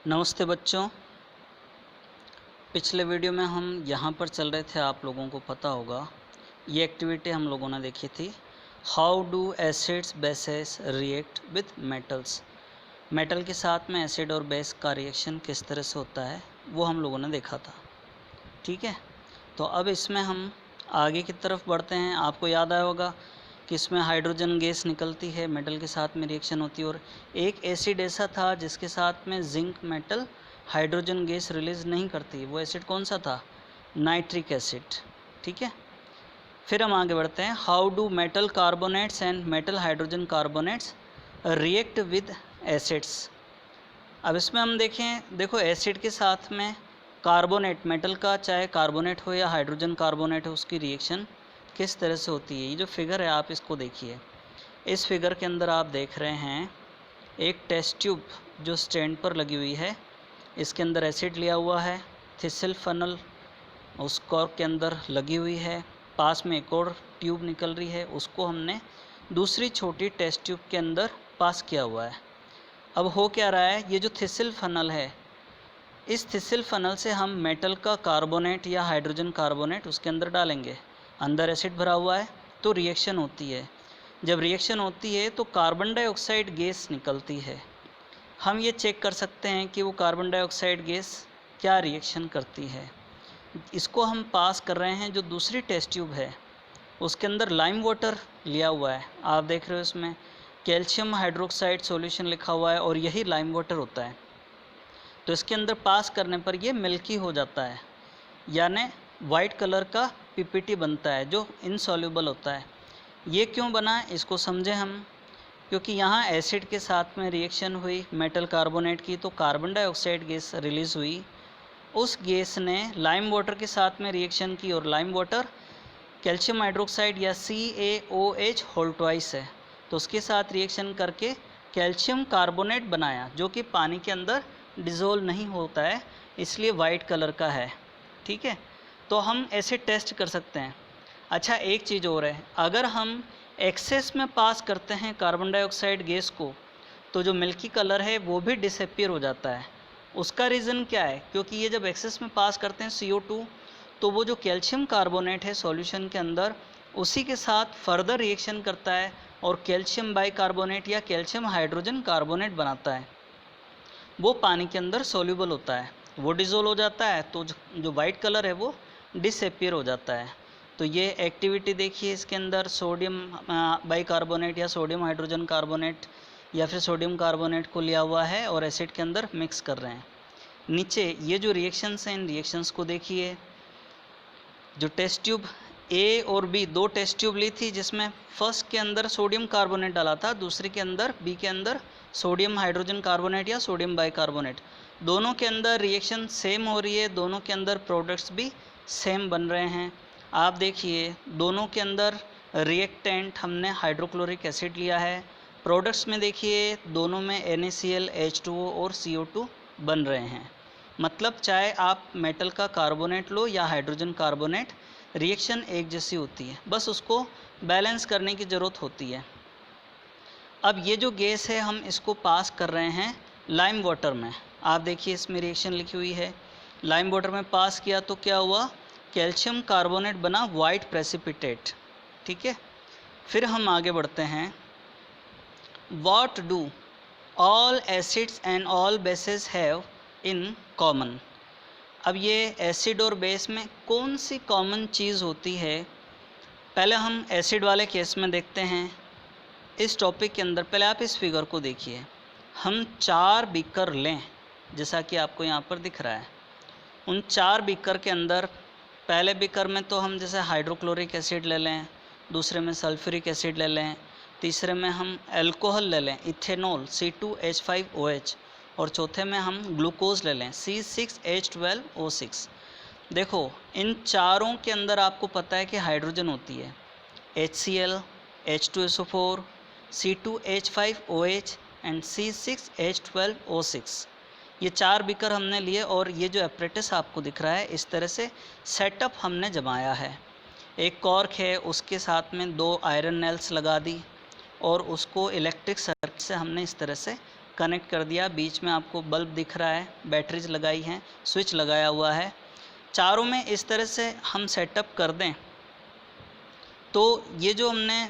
नमस्ते बच्चों। पिछले वीडियो में हम यहाँ पर चल रहे थे, आप लोगों को पता होगा ये एक्टिविटी हम लोगों ने देखी थी। How do acids bases react with metals. Metal के साथ में एसिड और बेस का रिएक्शन किस तरह से होता है वो हम लोगों ने देखा था। ठीक है, तो अब इसमें हम आगे की तरफ बढ़ते हैं। आपको याद आया होगा कि इसमें हाइड्रोजन गैस निकलती है, मेटल के साथ में रिएक्शन होती है, और एक एसिड ऐसा था जिसके साथ में zinc metal hydrogen gas release नहीं करती। वो एसिड कौन सा था? Nitric acid. ठीक है, फिर हम आगे बढ़ते हैं। How do metal carbonates and metal hydrogen carbonates react with acids. अब इसमें हम देखें, देखो एसिड के साथ में कार्बोनेट, मेटल का चाहे कार्बोनेट हो या हाइड्रोजन कार्बोनेट हो, उसकी रिएक्शन किस तरह से होती है। ये जो फिगर है आप इसको देखिए। इस फिगर के अंदर आप देख रहे हैं एक टेस्ट ट्यूब जो स्टैंड पर लगी हुई है। इसके अंदर एसिड लिया हुआ है, थिसल फनल उस कॉर्क के अंदर लगी हुई है। पास में एक और ट्यूब निकल रही है, उसको हमने दूसरी छोटी टेस्ट ट्यूब के अंदर पास किया हुआ है। अब हो क्या रहा है, ये जो थिसल फनल है, इस थिसल फनल से हम मेटल का कार्बोनेट या हाइड्रोजन कार्बोनेट उसके अंदर डालेंगे। अंदर एसिड भरा हुआ है तो रिएक्शन होती है। जब रिएक्शन होती है तो कार्बन डाइऑक्साइड गैस निकलती है। हम ये चेक कर सकते हैं कि वो कार्बन डाइऑक्साइड गैस क्या रिएक्शन करती है। इसको हम पास कर रहे हैं। जो दूसरी टेस्ट ट्यूब है उसके अंदर लाइम वाटर लिया हुआ है, आप देख रहे हो इसमें कैल्शियम हाइड्रोक्साइड सॉल्यूशन लिखा हुआ है और यही लाइम वाटर होता है। तो इसके अंदर पास करने पर ये मिल्की हो जाता है, यानी वाइट कलर का पीपीटी बनता है जो इनसॉल्यूबल होता है। ये क्यों बना इसको समझें हम। क्योंकि यहाँ एसिड के साथ में रिएक्शन हुई मेटल कार्बोनेट की, तो कार्बन डाइऑक्साइड गैस रिलीज़ हुई। उस गैस ने लाइम वाटर के साथ में रिएक्शन की, और लाइम वाटर कैल्शियम हाइड्रोक्साइड या CaOH होल ट्वाइस है, तो उसके साथ रिएक्शन करके कैल्शियम कार्बोनेट बनाया, जो कि पानी के अंदर डिज़ोल्व नहीं होता है, इसलिए वाइट कलर का है। ठीक है, तो हम ऐसे टेस्ट कर सकते हैं। अच्छा, एक चीज़ और है, अगर हम एक्सेस में पास करते हैं कार्बन डाइऑक्साइड गैस को, तो जो मिल्की कलर है वो भी डिसअपीयर हो जाता है। उसका रीज़न क्या है? क्योंकि ये जब एक्सेस में पास करते हैं CO2, तो वो जो कैल्शियम कार्बोनेट है सॉल्यूशन के अंदर, उसी के साथ फर्दर रिएक्शन करता है और कैल्शियम बाइकार्बोनेट या कैल्शियम हाइड्रोजन कार्बोनेट बनाता है। वो पानी के अंदर सॉल्यूबल होता है, वो डिज़ोल्व हो जाता है, तो जो वाइट कलर है वो डिसअपीयर हो जाता है। तो ये एक्टिविटी देखिए, इसके अंदर सोडियम बाइकार्बोनेट या सोडियम हाइड्रोजन कार्बोनेट या फिर सोडियम कार्बोनेट को लिया हुआ है और एसिड के अंदर मिक्स कर रहे हैं। नीचे ये जो रिएक्शंस हैं, इन रिएक्शंस को देखिए। जो टेस्ट ट्यूब A और B, दो टेस्ट ट्यूब ली थी, जिसमें फर्स्ट के अंदर सोडियम कार्बोनेट डाला था, दूसरे के अंदर B के अंदर सोडियम हाइड्रोजन कार्बोनेट या सोडियम बाइकार्बोनेट। दोनों के अंदर रिएक्शन सेम हो रही है, दोनों के अंदर प्रोडक्ट्स भी सेम बन रहे हैं। आप देखिए, दोनों के अंदर रिएक्टेंट हमने हाइड्रोक्लोरिक एसिड लिया है। प्रोडक्ट्स में देखिए, दोनों में NaCl, H2O और CO2 बन रहे हैं। मतलब चाहे आप मेटल का कार्बोनेट लो या हाइड्रोजन कार्बोनेट, रिएक्शन एक जैसी होती है, बस उसको बैलेंस करने की ज़रूरत होती है। अब ये जो गैस है, हम इसको पास कर रहे हैं लाइम वाटर में। आप देखिए, इसमें रिएक्शन लिखी हुई है। लाइम वाटर में पास किया तो क्या हुआ? कैल्शियम कार्बोनेट बना वाइट प्रेसिपिटेट। ठीक है, फिर हम आगे बढ़ते हैं। What do all acids and all bases have in common. अब ये एसिड और बेस में कौन सी कॉमन चीज़ होती है? पहले हम एसिड वाले केस में देखते हैं। इस टॉपिक के अंदर पहले आप इस फिगर को देखिए। हम 4 बीकर लें, जैसा कि आपको यहाँ पर दिख रहा है। उन 4 बीकर के अंदर पहले बीकर में तो हम जैसे हाइड्रोक्लोरिक एसिड ले लें, दूसरे में सल्फ्यूरिक एसिड ले लें, तीसरे में हम एल्कोहल ले लें इथेनॉल C2H5OH, और चौथे में हम ग्लूकोज ले लें C6H12O6। देखो, इन चारों के अंदर आपको पता है कि हाइड्रोजन होती है, HCl, H2SO4, C2H5OH and C6H12O6। ये 4 बीकर हमने लिए, और ये जो एपरेटस आपको दिख रहा है, इस तरह से सेटअप हमने जमाया है। एक कॉर्क है, उसके साथ में 2 आयरन नेल्स लगा दी, और उसको इलेक्ट्रिक सर्किट से हमने इस तरह से कनेक्ट कर दिया, बीच में आपको बल्ब दिख रहा है, बैटरीज लगाई हैं, स्विच लगाया हुआ है। चारों में इस तरह से हम सेटअप कर दें तो ये जो हमने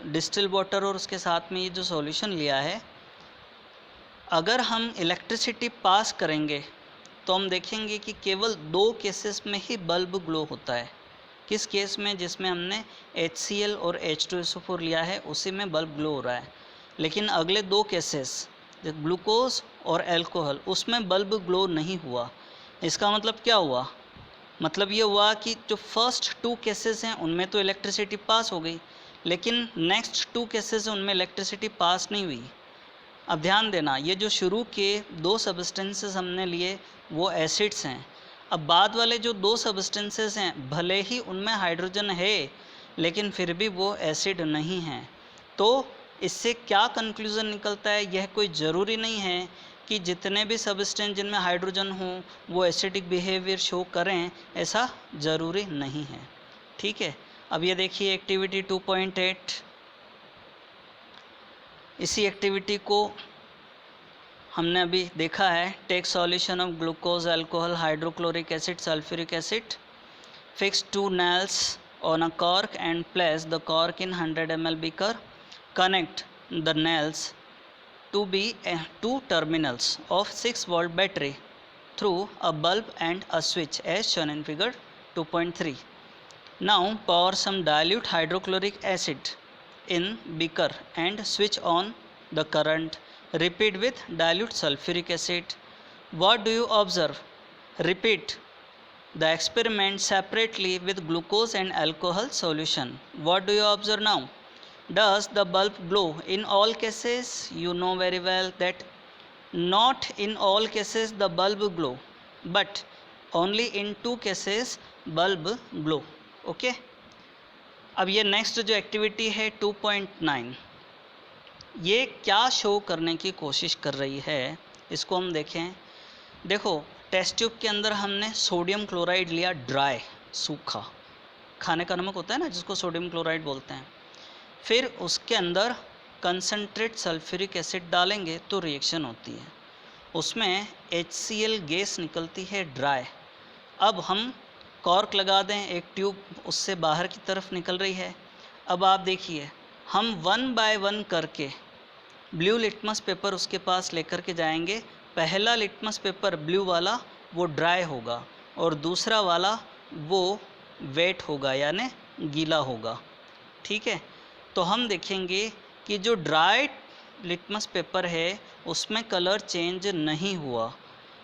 डिस्टिल वाटर और उसके साथ में ये जो सॉल्यूशन लिया है, अगर हम इलेक्ट्रिसिटी पास करेंगे तो हम देखेंगे कि केवल 2 केसेस में ही बल्ब ग्लो होता है। किस केस में? जिसमें हमने HCl और H2SO4 लिया है उसी में बल्ब ग्लो हो रहा है। लेकिन अगले 2 केसेस ग्लूकोज और अल्कोहल, उसमें बल्ब ग्लो नहीं हुआ। इसका मतलब क्या हुआ? मतलब ये हुआ कि जो फर्स्ट 2 केसेस हैं उनमें तो इलेक्ट्रिसिटी पास हो गई, लेकिन नेक्स्ट 2 केसेस हैं उनमें इलेक्ट्रिसिटी पास नहीं हुई। अब ध्यान देना, ये जो शुरू के 2 सब्सटेंसेस हमने लिए वो एसिड्स हैं। अब बाद वाले जो 2 सब्सटेंसेस हैं भले ही उनमें हाइड्रोजन है लेकिन फिर भी वो एसिड नहीं हैं। तो इससे क्या कंक्लूज़न निकलता है? यह कोई ज़रूरी नहीं है कि जितने भी सब्सटेंस जिनमें हाइड्रोजन हो वो एसिडिक बिहेवियर शो करें, ऐसा ज़रूरी नहीं है। ठीक है, अब ये देखिए एक्टिविटी 2.8। इसी एक्टिविटी को हमने अभी देखा है। Take solution of glucose, alcohol, hydrochloric acid, sulphuric acid, fix 2 nails on a cork and place the cork in 100 ml beaker. Connect the nails to be 2 terminals of 6-volt battery through a bulb and a switch as shown in figure 2.3. Now pour some dilute hydrochloric acid in beaker and switch on the current. Repeat with dilute sulfuric acid. What do you observe? Repeat the experiment separately with glucose and alcohol solution. What do you observe now? Does the bulb glow in all cases? You know very well that not in all cases the bulb glow, but only in 2 cases bulb glow. Okay? अब ये next जो activity है 2.9, ये क्या show करने की कोशिश कर रही है, इसको हम देखें। देखो, टेस्ट ट्यूब के अंदर हमने सोडियम क्लोराइड लिया, ड्राई, सूखा, खाने का नमक होता है ना जिसको सोडियम क्लोराइड बोलते हैं। फिर उसके अंदर कंसनट्रेट सल्फ्यूरिक एसिड डालेंगे तो रिएक्शन होती है, उसमें HCl गैस निकलती है ड्राई। अब हम कॉर्क लगा दें, एक ट्यूब उससे बाहर की तरफ निकल रही है। अब आप देखिए, हम 1 बाय 1 करके ब्लू लिटमस पेपर उसके पास लेकर के जाएंगे। पहला लिटमस पेपर ब्लू वाला वो ड्राई होगा और दूसरा वाला वो वेट होगा यानी गीला होगा। ठीक है, तो हम देखेंगे कि जो ड्राई लिटमस पेपर है उसमें कलर चेंज नहीं हुआ,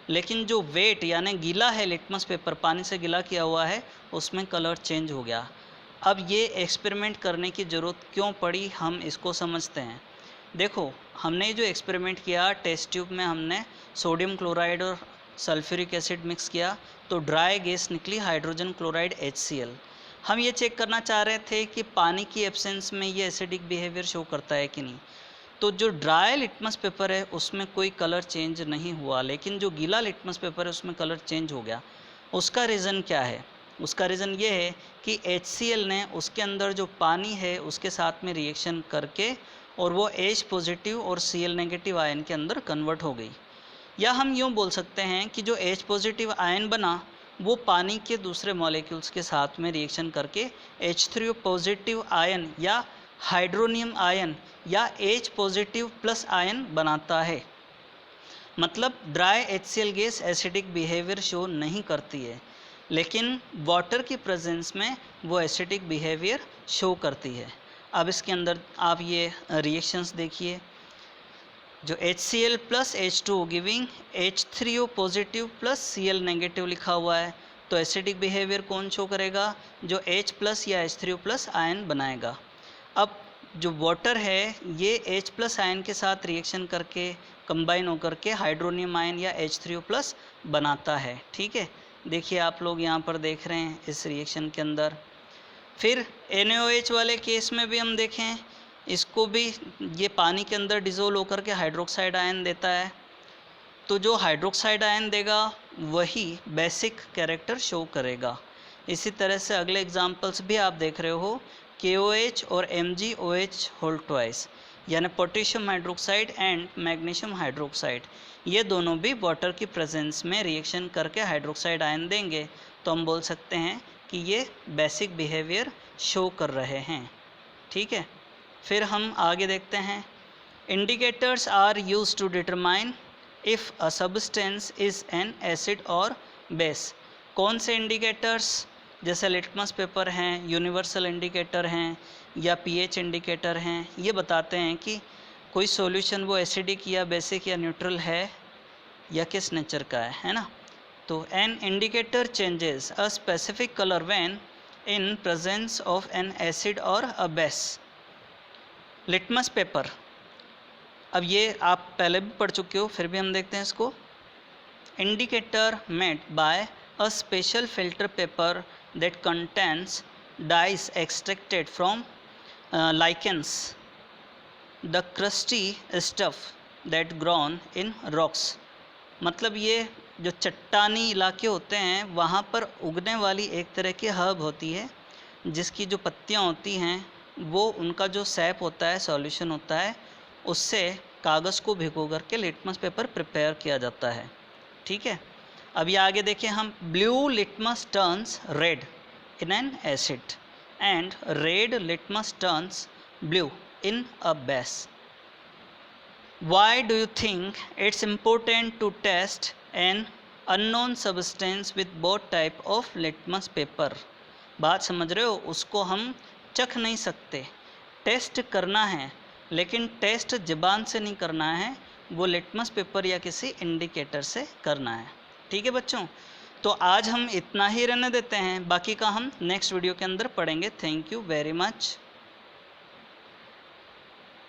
लेकिन जो वेट यानी गीला है लिटमस पेपर, पानी से गीला किया हुआ है, उसमें कलर चेंज हो गया। अब ये एक्सपेरिमेंट करने की ज़रूरत क्यों पड़ी, हम इसको समझते हैं। देखो, हमने जो एक्सपेरिमेंट किया टेस्ट ट्यूब में, हमने सोडियम क्लोराइड और सल्फ्यूरिक एसिड मिक्स किया तो ड्राई गैस निकली हाइड्रोजन क्लोराइड HCl। हम ये चेक करना चाह रहे थे कि पानी की एब्सेंस में ये एसिडिक बिहेवियर शो करता है कि नहीं। तो जो ड्राई लिटमस पेपर है उसमें कोई कलर चेंज नहीं हुआ, लेकिन जो गीला लिटमस पेपर है उसमें कलर चेंज हो गया। उसका रीज़न क्या है? उसका रीज़न ये है कि HCl ने उसके अंदर जो पानी है उसके साथ में रिएक्शन करके और वो H पॉजिटिव और Cl नेगेटिव आयन के अंदर कन्वर्ट हो गई। या हम यूँ बोल सकते हैं कि जो H पॉजिटिव आयन बना वो पानी के दूसरे मॉलिक्यूल्स के साथ में रिएक्शन करके H3O पॉजिटिव आयन या हाइड्रोनियम आयन या H पॉजिटिव प्लस आयन बनाता है। मतलब dry HCl gas acidic behaviour show नहीं करती है, लेकिन वाटर की प्रेजेंस में वो एसिडिक बिहेवियर शो करती है। अब इसके अंदर आप ये रिएक्शंस देखिए, जो HCl plus H2O giving H3O positive plus Cl negative लिखा हुआ है, तो एसिडिक बिहेवियर कौन शो करेगा? जो H प्लस या H3O प्लस आयन बनाएगा। अब जो वाटर है ये H प्लस आयन के साथ रिएक्शन करके कंबाइन होकर के हाइड्रोनियम आयन या H3O प्लस बनाता है। ठीक है, देखिए आप लोग यहाँ पर देख रहे हैं इस रिएक्शन के अंदर। फिर NaOH वाले केस में भी हम देखें, इसको भी ये पानी के अंदर डिज़ोल्व होकर के हाइड्रोक्साइड आयन देता है। तो जो हाइड्रोक्साइड आयन देगा वही बेसिक कैरेक्टर शो करेगा। इसी तरह से अगले एग्जांपल्स भी आप देख रहे हो, KOH और MgOH होल ट्वाइस। यानी potassium hydroxide and magnesium hydroxide, ये दोनों भी वाटर की प्रेजेंस में रिएक्शन करके हाइड्रोक्साइड आयन देंगे, तो हम बोल सकते हैं कि ये बेसिक बिहेवियर शो कर रहे हैं। ठीक है, फिर हम आगे देखते हैं। Indicators are used to determine if a substance is an acid और बेस। कौन से इंडिकेटर्स? जैसे लिटमस पेपर हैं, यूनिवर्सल इंडिकेटर हैं या पीएच इंडिकेटर हैं, ये बताते हैं कि कोई सॉल्यूशन वो एसिडिक या बेसिक या न्यूट्रल है या किस नेचर का है ना। तो an indicator changes a specific colour when in presence of N acid और अ बेस। लिटमस पेपर, अब ये आप पहले भी पढ़ चुके हो, फिर भी हम देखते हैं इसको। Indicator made by a special filter paper that contains dyes extracted from lichens, the crusty stuff that grown in rocks। मतलब ये जो चट्टानी इलाके होते हैं वहाँ पर उगने वाली एक तरह की हर्ब होती है, जिसकी जो पत्तियाँ होती हैं वो उनका जो सैप होता है, सॉल्यूशन होता है, उससे कागज़ को भिगो करके लिटमस पेपर प्रिपेयर किया जाता है। ठीक है, अब ये आगे देखिए हम। Blue litmus turns red in an acid and red litmus turns blue in a base. Why do you think it's important to test an unknown substance with both type of litmus paper? बात समझ रहे हो? उसको हम चख नहीं सकते, test करना है, लेकिन टेस्ट ज़बान से नहीं करना है, वो लिटमस पेपर या किसी इंडिकेटर से करना है। ठीक है बच्चों, तो आज हम इतना ही रहने देते हैं, बाकी का हम नेक्स्ट वीडियो के अंदर पढ़ेंगे। Thank you very much.